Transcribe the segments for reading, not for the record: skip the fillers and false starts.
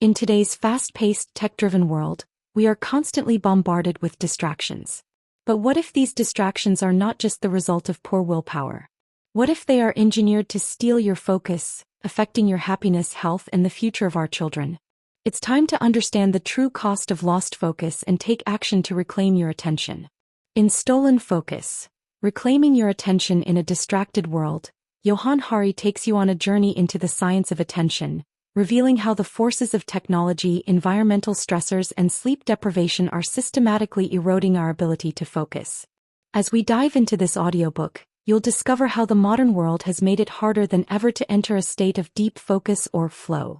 In today's fast-paced, tech-driven world, we are constantly bombarded with distractions. But what if these distractions are not just the result of poor willpower? What if they are engineered to steal your focus, affecting your happiness, health, and the future of our children? It's time to understand the true cost of lost focus and take action to reclaim your attention. In Stolen Focus, Reclaiming Your Attention in a Distracted World, Johann Hari takes you on a journey into the science of attention, revealing how the forces of technology, environmental stressors, and sleep deprivation are systematically eroding our ability to focus. As we dive into this audiobook, you'll discover how the modern world has made it harder than ever to enter a state of deep focus or flow,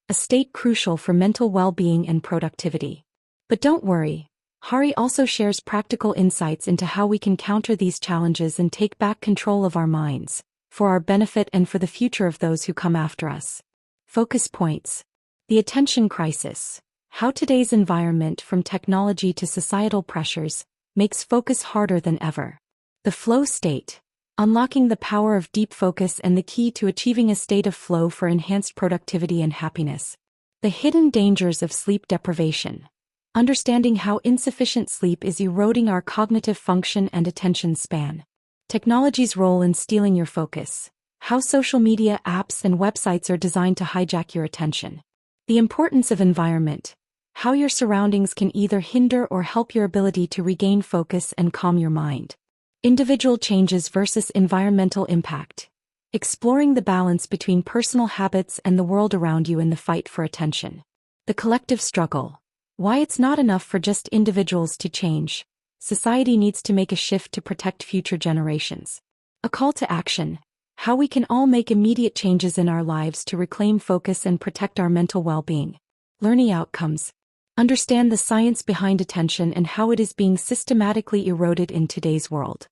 a state crucial for mental well-being and productivity. But don't worry, Hari also shares practical insights into how we can counter these challenges and take back control of our minds, for our benefit and for the future of those who come after us. Focus points. The attention crisis. How today's environment, from technology to societal pressures, makes focus harder than ever. The flow state. Unlocking the power of deep focus and the key to achieving a state of flow for enhanced productivity and happiness. The hidden dangers of sleep deprivation. Understanding how insufficient sleep is eroding our cognitive function and attention span. Technology's role in stealing your focus. How social media apps and websites are designed to hijack your attention. The importance of environment. How your surroundings can either hinder or help your ability to regain focus and calm your mind. Individual changes versus environmental impact. Exploring the balance between personal habits and the world around you in the fight for attention. The collective struggle. Why it's not enough for just individuals to change. Society needs to make a shift to protect future generations. A call to action. How we can all make immediate changes in our lives to reclaim focus and protect our mental well-being. Learning outcomes. Understand the science behind attention and how it is being systematically eroded in today's world.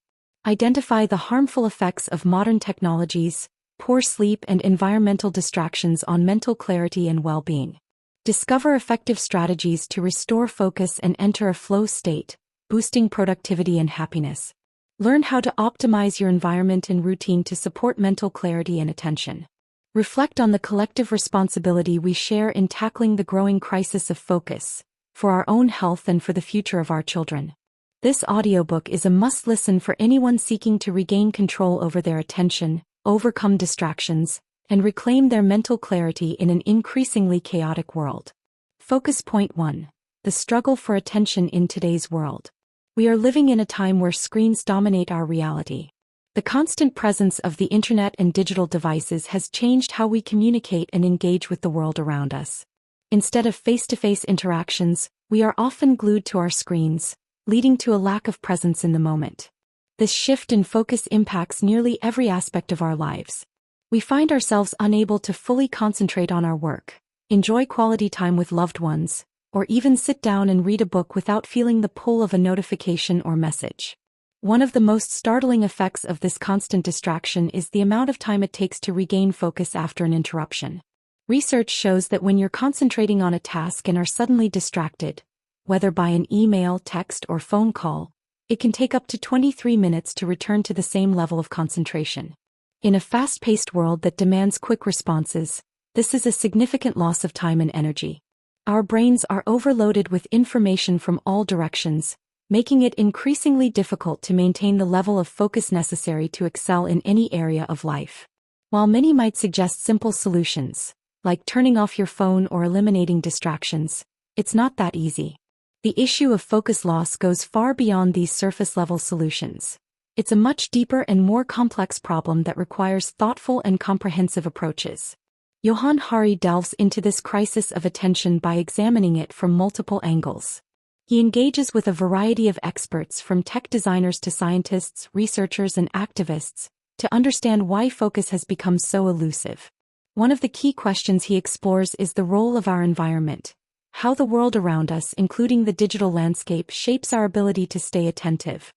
Identify the harmful effects of modern technologies, poor sleep, and environmental distractions on mental clarity and well-being. Discover effective strategies to restore focus and enter a flow state, boosting productivity and happiness. Learn how to optimize your environment and routine to support mental clarity and attention. Reflect on the collective responsibility we share in tackling the growing crisis of focus, for our own health and for the future of our children. This audiobook is a must-listen for anyone seeking to regain control over their attention, overcome distractions, and reclaim their mental clarity in an increasingly chaotic world. Focus Point 1. The struggle for attention in today's world. We are living in a time where screens dominate our reality. The constant presence of the internet and digital devices has changed how we communicate and engage with the world around us. Instead of face-to-face interactions, we are often glued to our screens, leading to a lack of presence in the moment. This shift in focus impacts nearly every aspect of our lives. We find ourselves unable to fully concentrate on our work, enjoy quality time with loved ones, or even sit down and read a book without feeling the pull of a notification or message. One of the most startling effects of this constant distraction is the amount of time it takes to regain focus after an interruption. Research shows that when you're concentrating on a task and are suddenly distracted, whether by an email, text, or phone call, it can take up to 23 minutes to return to the same level of concentration. In a fast-paced world that demands quick responses, this is a significant loss of time and energy. Our brains are overloaded with information from all directions, making it increasingly difficult to maintain the level of focus necessary to excel in any area of life. While many might suggest simple solutions, like turning off your phone or eliminating distractions, it's not that easy. The issue of focus loss goes far beyond these surface-level solutions. It's a much deeper and more complex problem that requires thoughtful and comprehensive approaches. Johann Hari delves into this crisis of attention by examining it from multiple angles. He engages with a variety of experts, from tech designers to scientists, researchers, and activists, to understand why focus has become so elusive. One of the key questions he explores is the role of our environment, how the world around us, including the digital landscape, shapes our ability to stay attentive.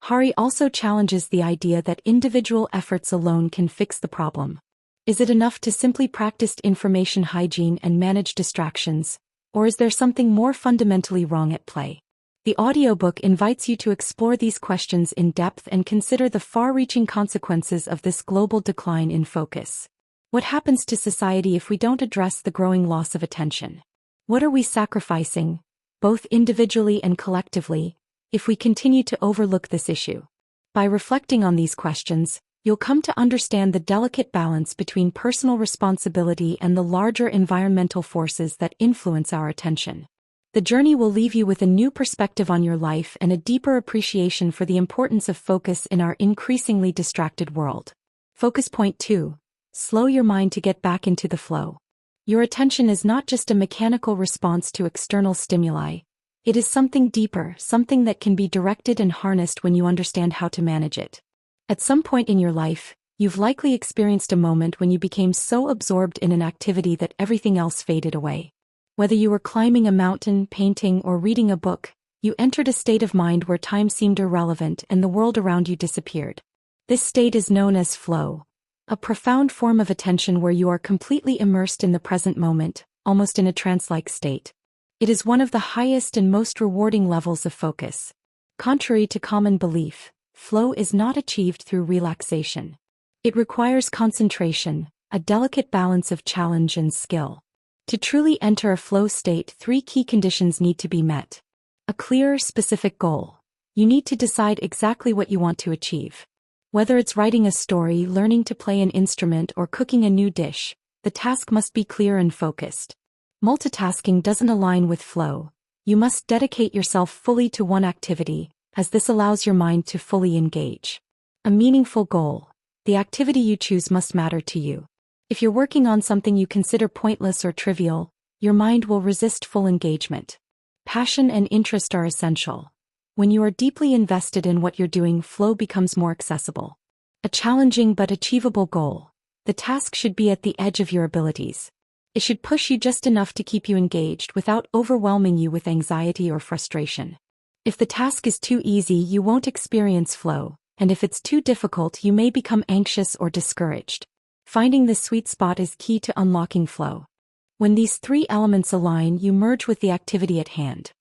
Hari also challenges the idea that individual efforts alone can fix the problem. Is it enough to simply practice information hygiene and manage distractions, or is there something more fundamentally wrong at play? The audiobook invites you to explore these questions in depth and consider the far-reaching consequences of this global decline in focus. What happens to society if we don't address the growing loss of attention? What are we sacrificing, both individually and collectively, if we continue to overlook this issue? By reflecting on these questions, you'll come to understand the delicate balance between personal responsibility and the larger environmental forces that influence our attention. The journey will leave you with a new perspective on your life and a deeper appreciation for the importance of focus in our increasingly distracted world. Focus point 2. Slow your mind to get back into the flow. Your attention is not just a mechanical response to external stimuli. It is something deeper, something that can be directed and harnessed when you understand how to manage it. At some point in your life, you've likely experienced a moment when you became so absorbed in an activity that everything else faded away. Whether you were climbing a mountain, painting, or reading a book, you entered a state of mind where time seemed irrelevant and the world around you disappeared. This state is known as flow, a profound form of attention where you are completely immersed in the present moment, almost in a trance-like state. It is one of the highest and most rewarding levels of focus. Contrary to common belief, flow is not achieved through relaxation. It requires concentration, a delicate balance of challenge and skill. To truly enter a flow state, 3 key conditions need to be met. A clear, specific goal. You need to decide exactly what you want to achieve. Whether it's writing a story, learning to play an instrument, or cooking a new dish, the task must be clear and focused. Multitasking doesn't align with flow. You must dedicate yourself fully to one activity, as this allows your mind to fully engage. A meaningful goal. The activity you choose must matter to you. If you're working on something you consider pointless or trivial, your mind will resist full engagement. Passion and interest are essential. When you are deeply invested in what you're doing, flow becomes more accessible. A challenging but achievable goal. The task should be at the edge of your abilities. It should push you just enough to keep you engaged without overwhelming you with anxiety or frustration. If the task is too easy, you won't experience flow, and if it's too difficult, you may become anxious or discouraged. Finding the sweet spot is key to unlocking flow. When these 3 elements align, you merge with the activity at hand.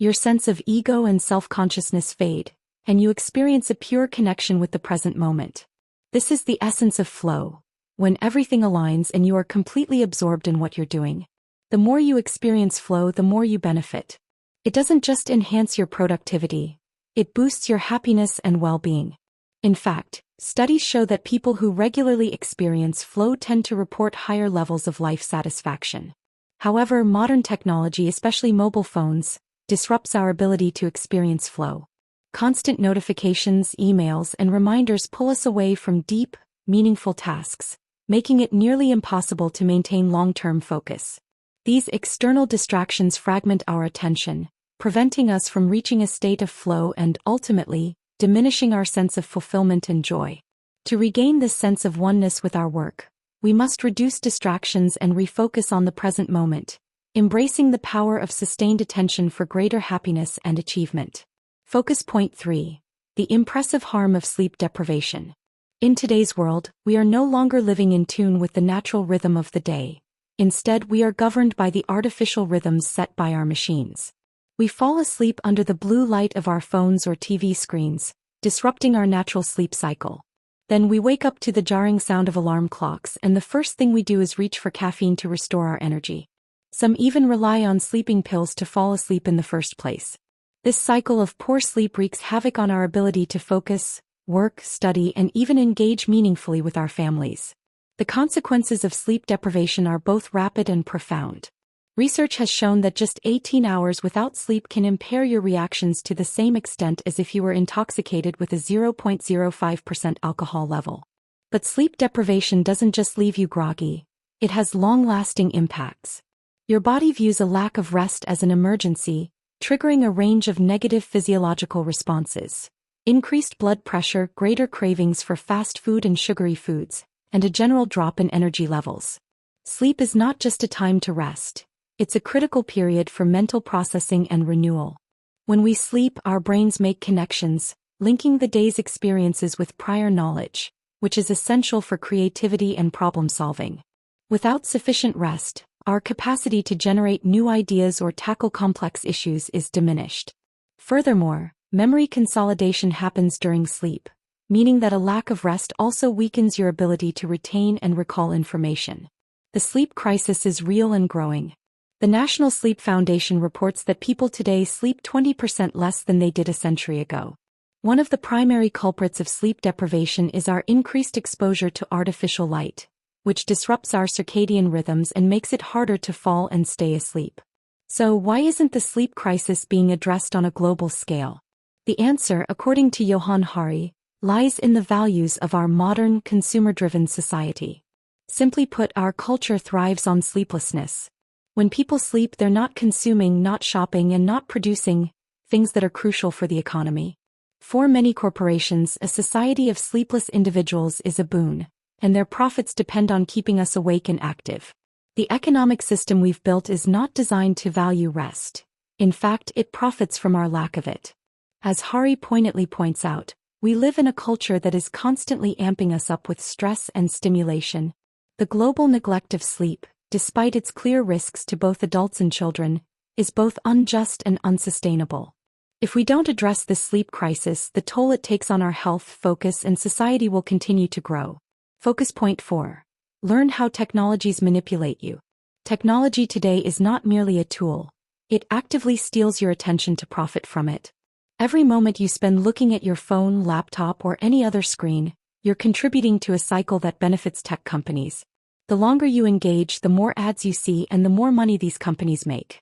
Your sense of ego and self-consciousness fade, and you experience a pure connection with the present moment. This is the essence of flow, when everything aligns and you are completely absorbed in what you're doing. The more you experience flow, the more you benefit. It doesn't just enhance your productivity, it boosts your happiness and well-being. In fact, studies show that people who regularly experience flow tend to report higher levels of life satisfaction. However, modern technology, especially mobile phones, disrupts our ability to experience flow. Constant notifications, emails, and reminders pull us away from deep, meaningful tasks, making it nearly impossible to maintain long-term focus. These external distractions fragment our attention, preventing us from reaching a state of flow and, ultimately, diminishing our sense of fulfillment and joy. To regain this sense of oneness with our work, we must reduce distractions and refocus on the present moment, embracing the power of sustained attention for greater happiness and achievement. Focus point 3. The impressive harm of sleep deprivation. In today's world, we are no longer living in tune with the natural rhythm of the day. Instead, we are governed by the artificial rhythms set by our machines. We fall asleep under the blue light of our phones or TV screens, disrupting our natural sleep cycle. Then we wake up to the jarring sound of alarm clocks, and the first thing we do is reach for caffeine to restore our energy. Some even rely on sleeping pills to fall asleep in the first place. This cycle of poor sleep wreaks havoc on our ability to focus, work, study, and even engage meaningfully with our families. The consequences of sleep deprivation are both rapid and profound. Research has shown that just 18 hours without sleep can impair your reactions to the same extent as if you were intoxicated with a 0.05% alcohol level. But sleep deprivation doesn't just leave you groggy, it has long-lasting impacts. Your body views a lack of rest as an emergency, triggering a range of negative physiological responses. Increased blood pressure, greater cravings for fast food and sugary foods, and a general drop in energy levels. Sleep is not just a time to rest. It's a critical period for mental processing and renewal. When we sleep, our brains make connections, linking the day's experiences with prior knowledge, which is essential for creativity and problem-solving. Without sufficient rest, our capacity to generate new ideas or tackle complex issues is diminished. Furthermore, memory consolidation happens during sleep, meaning that a lack of rest also weakens your ability to retain and recall information. The sleep crisis is real and growing. The National Sleep Foundation reports that people today sleep 20% less than they did a century ago. One of the primary culprits of sleep deprivation is our increased exposure to artificial light, which disrupts our circadian rhythms and makes it harder to fall and stay asleep. So why isn't the sleep crisis being addressed on a global scale? The answer, according to Johann Hari, lies in the values of our modern, consumer-driven society. Simply put, our culture thrives on sleeplessness. When people sleep, they're not consuming, not shopping, and not producing things that are crucial for the economy. For many corporations, a society of sleepless individuals is a boon, and their profits depend on keeping us awake and active. The economic system we've built is not designed to value rest. In fact, it profits from our lack of it. As Hari poignantly points out, we live in a culture that is constantly amping us up with stress and stimulation. The global neglect of sleep, despite its clear risks to both adults and children, is both unjust and unsustainable. If we don't address this sleep crisis, the toll it takes on our health, focus, and society will continue to grow. Focus point 4. Learn how technologies manipulate you. Technology today is not merely a tool. It actively steals your attention to profit from it. Every moment you spend looking at your phone, laptop, or any other screen, you're contributing to a cycle that benefits tech companies. The longer you engage, the more ads you see and the more money these companies make.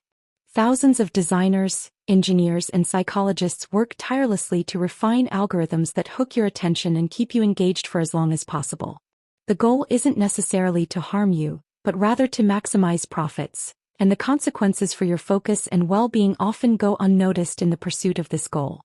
Thousands of designers, engineers, and psychologists work tirelessly to refine algorithms that hook your attention and keep you engaged for as long as possible. The goal isn't necessarily to harm you, but rather to maximize profits, and the consequences for your focus and well-being often go unnoticed in the pursuit of this goal.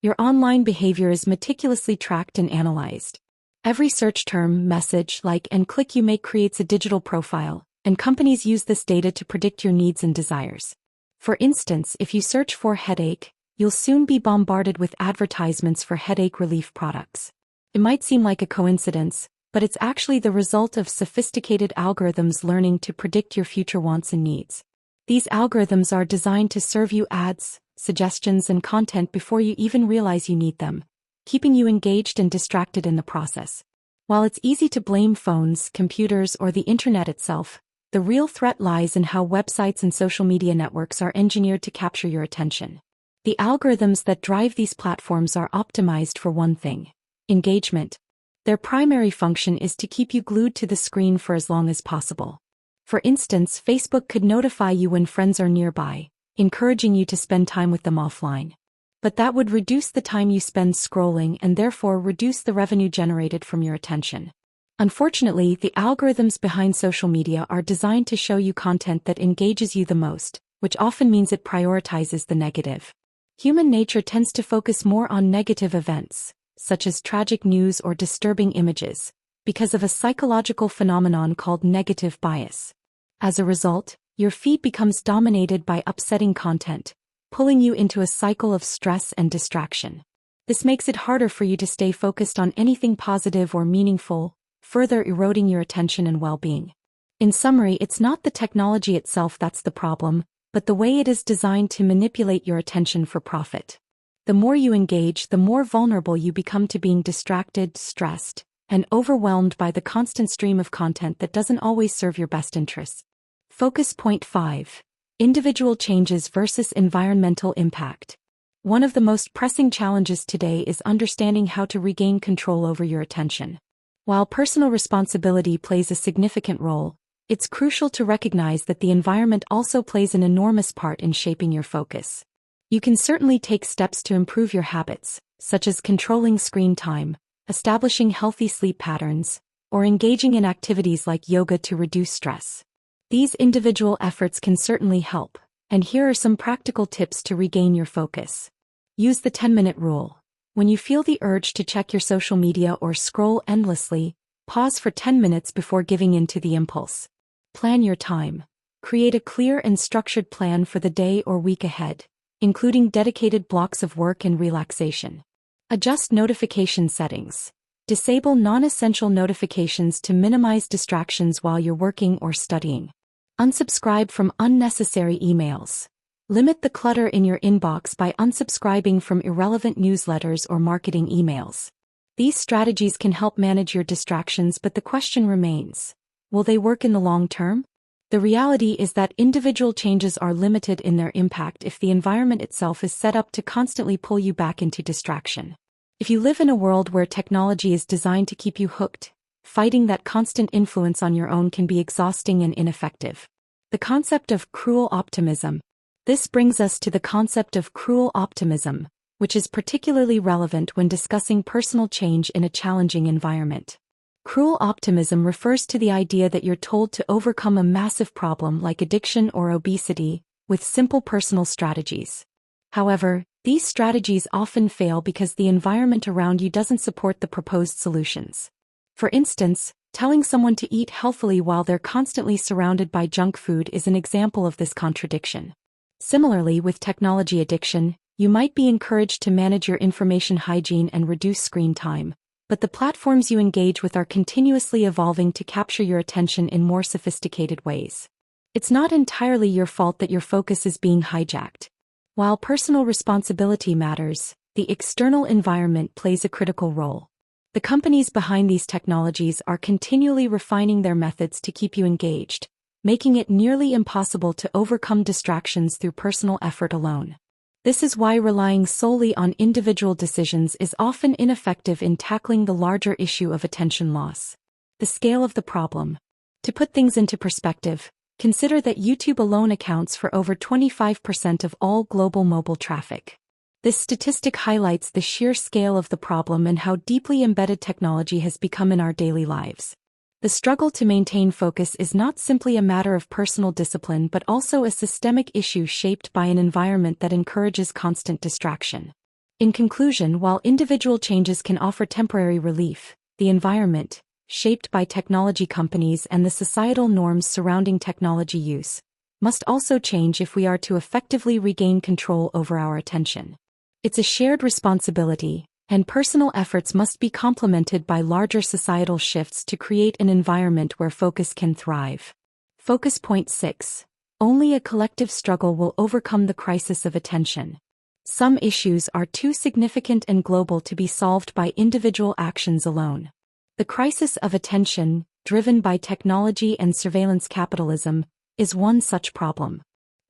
Your online behavior is meticulously tracked and analyzed. Every search term, message, like, and click you make creates a digital profile, and companies use this data to predict your needs and desires. For instance, if you search for headache, you'll soon be bombarded with advertisements for headache relief products. It might seem like a coincidence, but it's actually the result of sophisticated algorithms learning to predict your future wants and needs. These algorithms are designed to serve you ads, suggestions, and content before you even realize you need them, keeping you engaged and distracted in the process. While it's easy to blame phones, computers, or the internet itself, the real threat lies in how websites and social media networks are engineered to capture your attention. The algorithms that drive these platforms are optimized for one thing: engagement. Their primary function is to keep you glued to the screen for as long as possible. For instance, Facebook could notify you when friends are nearby, encouraging you to spend time with them offline. But that would reduce the time you spend scrolling and therefore reduce the revenue generated from your attention. Unfortunately, the algorithms behind social media are designed to show you content that engages you the most, which often means it prioritizes the negative. Human nature tends to focus more on negative events, such as tragic news or disturbing images, because of a psychological phenomenon called negative bias. As a result, your feed becomes dominated by upsetting content, pulling you into a cycle of stress and distraction. This makes it harder for you to stay focused on anything positive or meaningful, further eroding your attention and well-being. In summary, it's not the technology itself that's the problem, but the way it is designed to manipulate your attention for profit. The more you engage, the more vulnerable you become to being distracted, stressed, and overwhelmed by the constant stream of content that doesn't always serve your best interests. Focus point 5. Individual changes versus environmental impact. One of the most pressing challenges today is understanding how to regain control over your attention. While personal responsibility plays a significant role, it's crucial to recognize that the environment also plays an enormous part in shaping your focus. You can certainly take steps to improve your habits, such as controlling screen time, establishing healthy sleep patterns, or engaging in activities like yoga to reduce stress. These individual efforts can certainly help, and here are some practical tips to regain your focus. Use the 10-minute rule. When you feel the urge to check your social media or scroll endlessly, pause for 10 minutes before giving in to the impulse. Plan your time. Create a clear and structured plan for the day or week ahead, including dedicated blocks of work and relaxation. Adjust notification settings. Disable non-essential notifications to minimize distractions while you're working or studying. Unsubscribe from unnecessary emails. Limit the clutter in your inbox by unsubscribing from irrelevant newsletters or marketing emails. These strategies can help manage your distractions, but the question remains: will they work in the long term? The reality is that individual changes are limited in their impact if the environment itself is set up to constantly pull you back into distraction. If you live in a world where technology is designed to keep you hooked, fighting that constant influence on your own can be exhausting and ineffective. The concept of cruel optimism. This brings us to the concept of cruel optimism, which is particularly relevant when discussing personal change in a challenging environment. Cruel optimism refers to the idea that you're told to overcome a massive problem like addiction or obesity with simple personal strategies. However, these strategies often fail because the environment around you doesn't support the proposed solutions. For instance, telling someone to eat healthily while they're constantly surrounded by junk food is an example of this contradiction. Similarly, with technology addiction, you might be encouraged to manage your information hygiene and reduce screen time, but the platforms you engage with are continuously evolving to capture your attention in more sophisticated ways. It's not entirely your fault that your focus is being hijacked. While personal responsibility matters, the external environment plays a critical role. The companies behind these technologies are continually refining their methods to keep you engaged, making it nearly impossible to overcome distractions through personal effort alone. This is why relying solely on individual decisions is often ineffective in tackling the larger issue of attention loss. The scale of the problem. To put things into perspective, consider that YouTube alone accounts for over 25% of all global mobile traffic. This statistic highlights the sheer scale of the problem and how deeply embedded technology has become in our daily lives. The struggle to maintain focus is not simply a matter of personal discipline but also a systemic issue shaped by an environment that encourages constant distraction. In conclusion, while individual changes can offer temporary relief, the environment, shaped by technology companies and the societal norms surrounding technology use, must also change if we are to effectively regain control over our attention. It's a shared responsibility, and personal efforts must be complemented by larger societal shifts to create an environment where focus can thrive. Focus point 6. Only a collective struggle will overcome the crisis of attention. Some issues are too significant and global to be solved by individual actions alone. The crisis of attention, driven by technology and surveillance capitalism, is one such problem.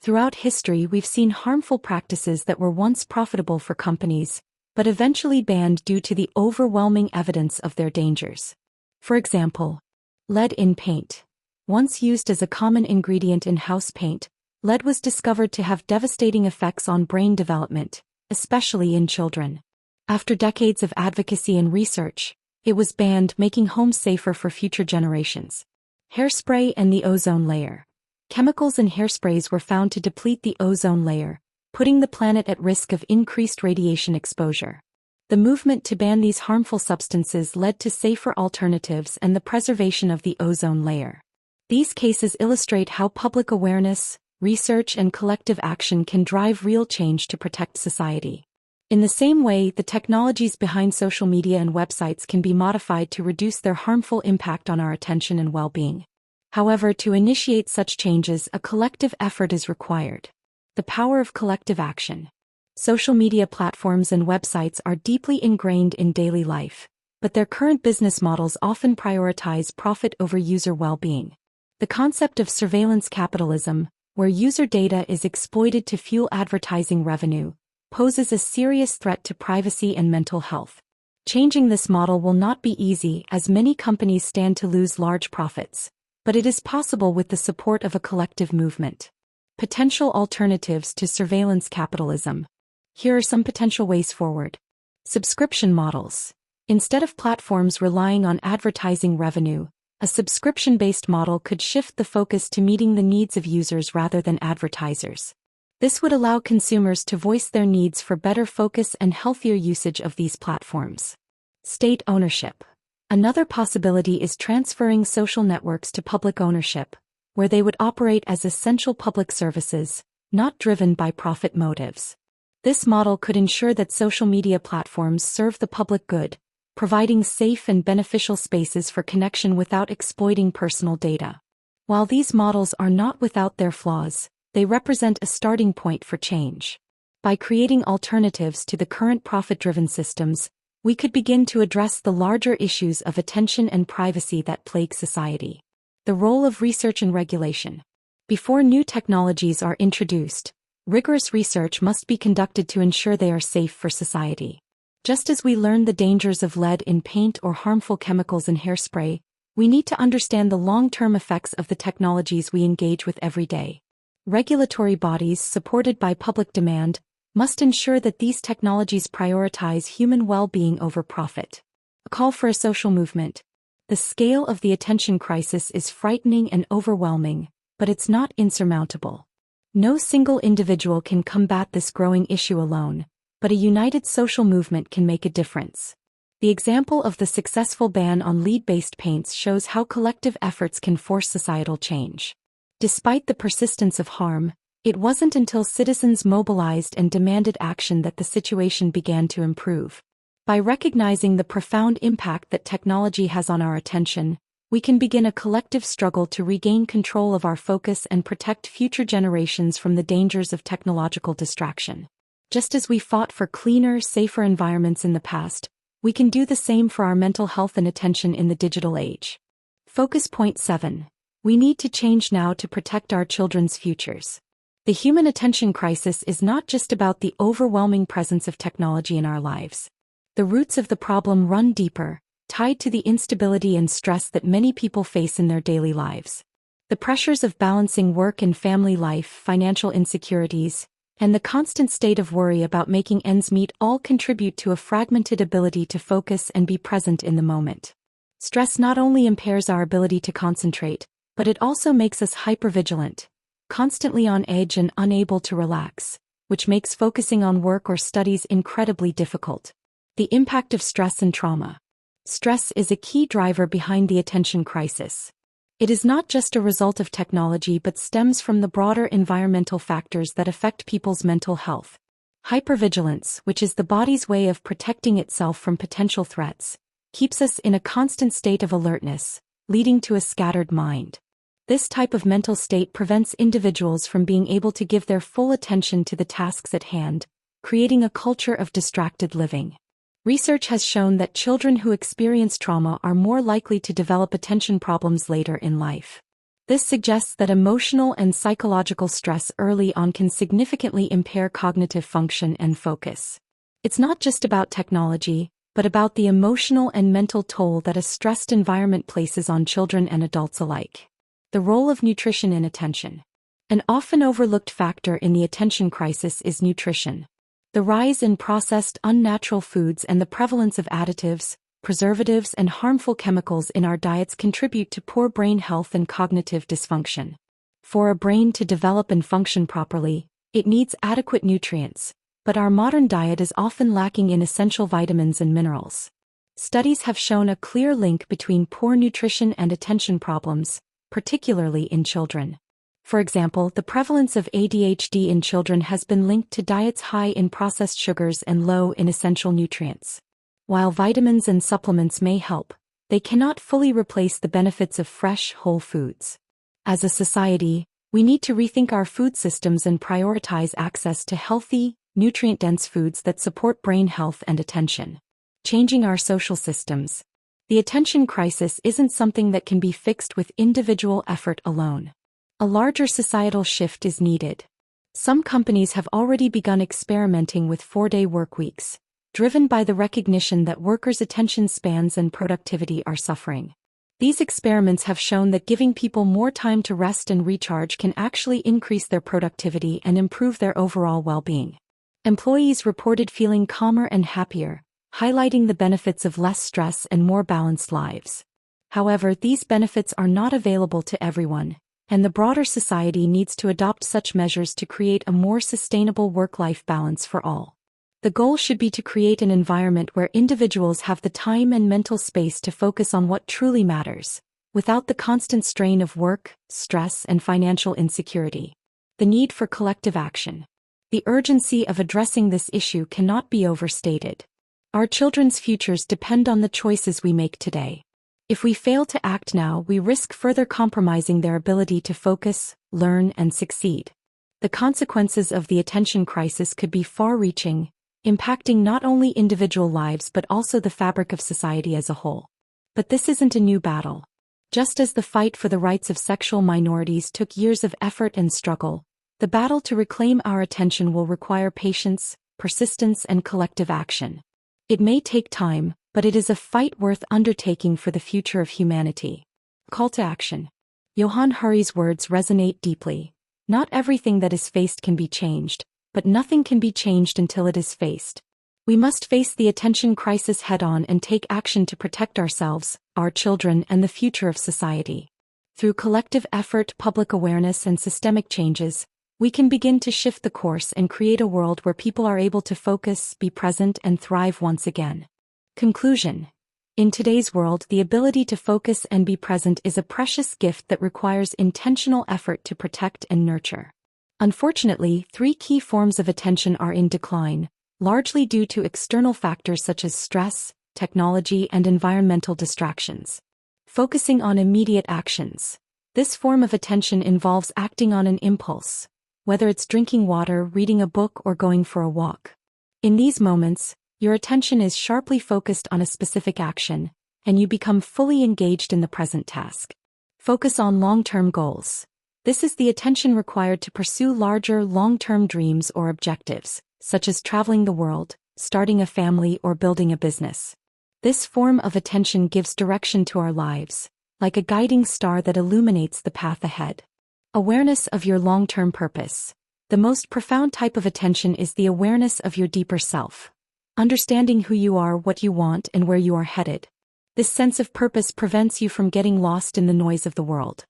Throughout history, we've seen harmful practices that were once profitable for companies, but eventually banned due to the overwhelming evidence of their dangers. For example, lead in paint. Once used as a common ingredient in house paint, lead was discovered to have devastating effects on brain development, especially in children. After decades of advocacy and research, it was banned, making homes safer for future generations. Hairspray and the ozone layer. Chemicals in hairsprays were found to deplete the ozone layer, putting the planet at risk of increased radiation exposure. The movement to ban these harmful substances led to safer alternatives and the preservation of the ozone layer. These cases illustrate how public awareness, research, and collective action can drive real change to protect society. In the same way, the technologies behind social media and websites can be modified to reduce their harmful impact on our attention and well-being. However, to initiate such changes, a collective effort is required. The power of collective action. Social media platforms and websites are deeply ingrained in daily life, but their current business models often prioritize profit over user well-being. The concept of surveillance capitalism, where user data is exploited to fuel advertising revenue, poses a serious threat to privacy and mental health. Changing this model will not be easy as many companies stand to lose large profits, but it is possible with the support of a collective movement. Potential alternatives to surveillance capitalism. Here are some potential ways forward. Subscription models. Instead of platforms relying on advertising revenue, a subscription-based model could shift the focus to meeting the needs of users rather than advertisers. This would allow consumers to voice their needs for better focus and healthier usage of these platforms. State ownership. Another possibility is transferring social networks to public ownership, where they would operate as essential public services, not driven by profit motives. This model could ensure that social media platforms serve the public good, providing safe and beneficial spaces for connection without exploiting personal data. While these models are not without their flaws, they represent a starting point for change. By creating alternatives to the current profit-driven systems, we could begin to address the larger issues of attention and privacy that plague society. The role of research and regulation. Before new technologies are introduced, rigorous research must be conducted to ensure they are safe for society. Just as we learn the dangers of lead in paint or harmful chemicals in hairspray, we need to understand the long-term effects of the technologies we engage with every day. Regulatory bodies, supported by public demand, must ensure that these technologies prioritize human well-being over profit. A call for a social movement. The scale of the attention crisis is frightening and overwhelming, but it's not insurmountable. No single individual can combat this growing issue alone, but a united social movement can make a difference. The example of the successful ban on lead-based paints shows how collective efforts can force societal change. Despite the persistence of harm, it wasn't until citizens mobilized and demanded action that the situation began to improve. By recognizing the profound impact that technology has on our attention, we can begin a collective struggle to regain control of our focus and protect future generations from the dangers of technological distraction. Just as we fought for cleaner, safer environments in the past, we can do the same for our mental health and attention in the digital age. Focus point 7. We need to change now to protect our children's futures. The human attention crisis is not just about the overwhelming presence of technology in our lives. The roots of the problem run deeper, tied to the instability and stress that many people face in their daily lives. The pressures of balancing work and family life, financial insecurities, and the constant state of worry about making ends meet all contribute to a fragmented ability to focus and be present in the moment. Stress not only impairs our ability to concentrate, but it also makes us hypervigilant, constantly on edge and unable to relax, which makes focusing on work or studies incredibly difficult. The impact of stress and trauma. Stress is a key driver behind the attention crisis. It is not just a result of technology but stems from the broader environmental factors that affect people's mental health. Hypervigilance, which is the body's way of protecting itself from potential threats, keeps us in a constant state of alertness, leading to a scattered mind. This type of mental state prevents individuals from being able to give their full attention to the tasks at hand, creating a culture of distracted living. Research has shown that children who experience trauma are more likely to develop attention problems later in life. This suggests that emotional and psychological stress early on can significantly impair cognitive function and focus. It's not just about technology, but about the emotional and mental toll that a stressed environment places on children and adults alike. The role of nutrition in attention. An often overlooked factor in the attention crisis is nutrition. The rise in processed, unnatural foods and the prevalence of additives, preservatives, and harmful chemicals in our diets contribute to poor brain health and cognitive dysfunction. For a brain to develop and function properly, it needs adequate nutrients, but our modern diet is often lacking in essential vitamins and minerals. Studies have shown a clear link between poor nutrition and attention problems, particularly in children. For example, the prevalence of ADHD in children has been linked to diets high in processed sugars and low in essential nutrients. While vitamins and supplements may help, they cannot fully replace the benefits of fresh, whole foods. As a society, we need to rethink our food systems and prioritize access to healthy, nutrient-dense foods that support brain health and attention. Changing our social systems. The attention crisis isn't something that can be fixed with individual effort alone. A larger societal shift is needed. Some companies have already begun experimenting with 4-day workweeks, driven by the recognition that workers' attention spans and productivity are suffering. These experiments have shown that giving people more time to rest and recharge can actually increase their productivity and improve their overall well-being. Employees reported feeling calmer and happier, highlighting the benefits of less stress and more balanced lives. However, these benefits are not available to everyone, and the broader society needs to adopt such measures to create a more sustainable work-life balance for all. The goal should be to create an environment where individuals have the time and mental space to focus on what truly matters, without the constant strain of work, stress, and financial insecurity. The need for collective action. The urgency of addressing this issue cannot be overstated. Our children's futures depend on the choices we make today. If we fail to act now, we risk further compromising their ability to focus, learn, and succeed. The consequences of the attention crisis could be far-reaching, impacting not only individual lives but also the fabric of society as a whole. But this isn't a new battle. Just as the fight for the rights of sexual minorities took years of effort and struggle, the battle to reclaim our attention will require patience, persistence, and collective action. It may take time, but it is a fight worth undertaking for the future of humanity. Call to action. Johann Hari's words resonate deeply. Not everything that is faced can be changed, but nothing can be changed until it is faced. We must face the attention crisis head-on and take action to protect ourselves, our children, and the future of society. Through collective effort, public awareness, and systemic changes, we can begin to shift the course and create a world where people are able to focus, be present, and thrive once again. Conclusion. In today's world, the ability to focus and be present is a precious gift that requires intentional effort to protect and nurture. Unfortunately, 3 key forms of attention are in decline, largely due to external factors such as stress, technology, and environmental distractions. Focusing on immediate actions. This form of attention involves acting on an impulse, whether it's drinking water, reading a book, or going for a walk. In these moments, your attention is sharply focused on a specific action, and you become fully engaged in the present task. Focus on long-term goals. This is the attention required to pursue larger, long-term dreams or objectives, such as traveling the world, starting a family, or building a business. This form of attention gives direction to our lives, like a guiding star that illuminates the path ahead. Awareness of your long-term purpose. The most profound type of attention is the awareness of your deeper self. Understanding who you are, what you want, and where you are headed. This sense of purpose prevents you from getting lost in the noise of the world.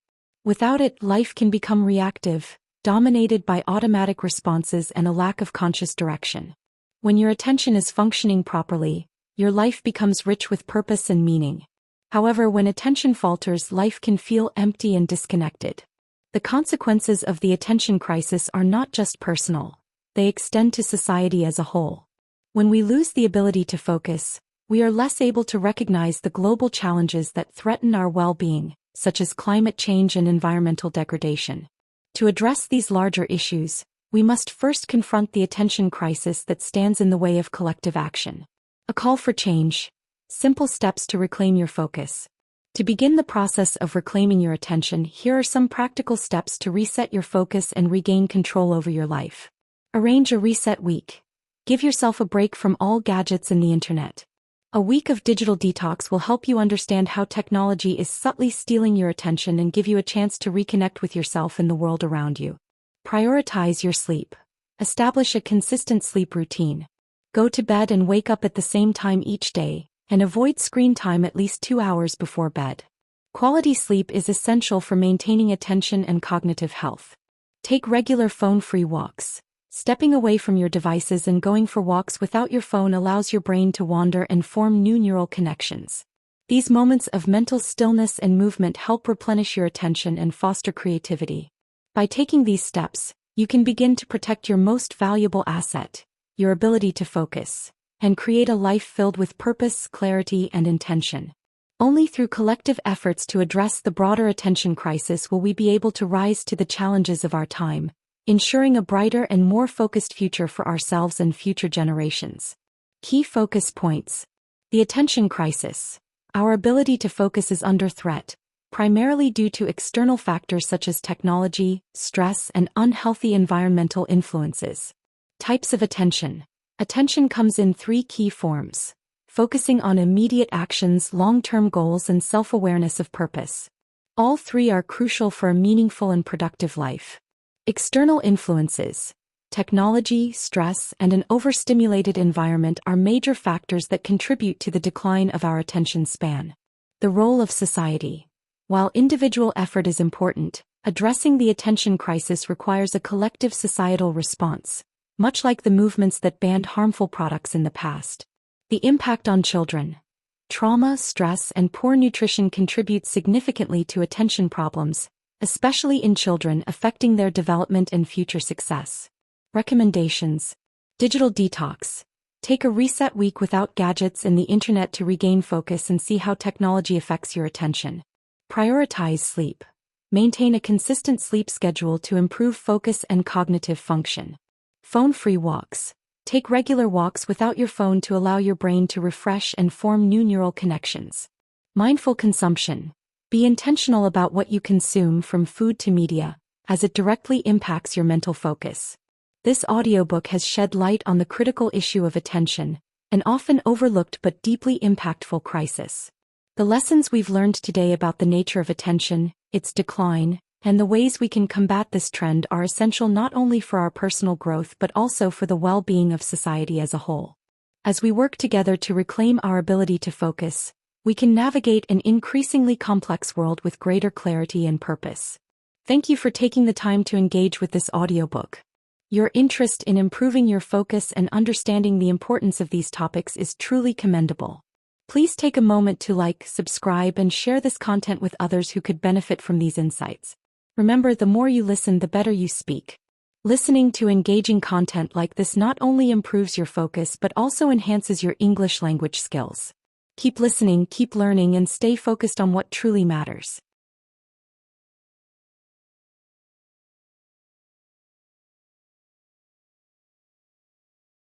Without it, life can become reactive, dominated by automatic responses and a lack of conscious direction. When your attention is functioning properly, your life becomes rich with purpose and meaning. However, when attention falters, life can feel empty and disconnected. The consequences of the attention crisis are not just personal, they extend to society as a whole. When we lose the ability to focus, we are less able to recognize the global challenges that threaten our well-being, such as climate change and environmental degradation. To address these larger issues, we must first confront the attention crisis that stands in the way of collective action. A call for change. Simple steps to reclaim your focus. To begin the process of reclaiming your attention, here are some practical steps to reset your focus and regain control over your life. Arrange a reset week. Give yourself a break from all gadgets and the internet. A week of digital detox will help you understand how technology is subtly stealing your attention and give you a chance to reconnect with yourself and the world around you. Prioritize your sleep. Establish a consistent sleep routine. Go to bed and wake up at the same time each day, and avoid screen time at least 2 hours before bed. Quality sleep is essential for maintaining attention and cognitive health. Take regular phone-free walks. Stepping away from your devices and going for walks without your phone allows your brain to wander and form new neural connections. These moments of mental stillness and movement help replenish your attention and foster creativity. By taking these steps, you can begin to protect your most valuable asset, your ability to focus, and create a life filled with purpose, clarity, and intention. Only through collective efforts to address the broader attention crisis will we be able to rise to the challenges of our time, ensuring a brighter and more focused future for ourselves and future generations. Key focus points. The attention crisis. Our ability to focus is under threat, primarily due to external factors such as technology, stress, and unhealthy environmental influences. Types of attention. Attention comes in 3 key forms: focusing on immediate actions, long-term goals, and self-awareness of purpose. All 3 are crucial for a meaningful and productive life. External influences. Technology, stress, and an overstimulated environment are major factors that contribute to the decline of our attention span. The role of society. While individual effort is important, addressing the attention crisis requires a collective societal response, much like the movements that banned harmful products in the past. The impact on children. Trauma, stress, and poor nutrition contribute significantly to attention problems, especially in children, affecting their development and future success. Recommendations. Digital detox. Take a reset week without gadgets and the internet to regain focus and see how technology affects your attention. Prioritize sleep. Maintain a consistent sleep schedule to improve focus and cognitive function. Phone-free walks. Take regular walks without your phone to allow your brain to refresh and form new neural connections. Mindful consumption. Be intentional about what you consume, from food to media, as it directly impacts your mental focus. This audiobook has shed light on the critical issue of attention, an often overlooked but deeply impactful crisis. The lessons we've learned today about the nature of attention, its decline, and the ways we can combat this trend are essential not only for our personal growth but also for the well-being of society as a whole. As we work together to reclaim our ability to focus, we can navigate an increasingly complex world with greater clarity and purpose. Thank you for taking the time to engage with this audiobook. Your interest in improving your focus and understanding the importance of these topics is truly commendable. Please take a moment to like, subscribe, and share this content with others who could benefit from these insights. Remember, the more you listen, the better you speak. Listening to engaging content like this not only improves your focus but also enhances your English language skills. Keep listening, keep learning, and stay focused on what truly matters.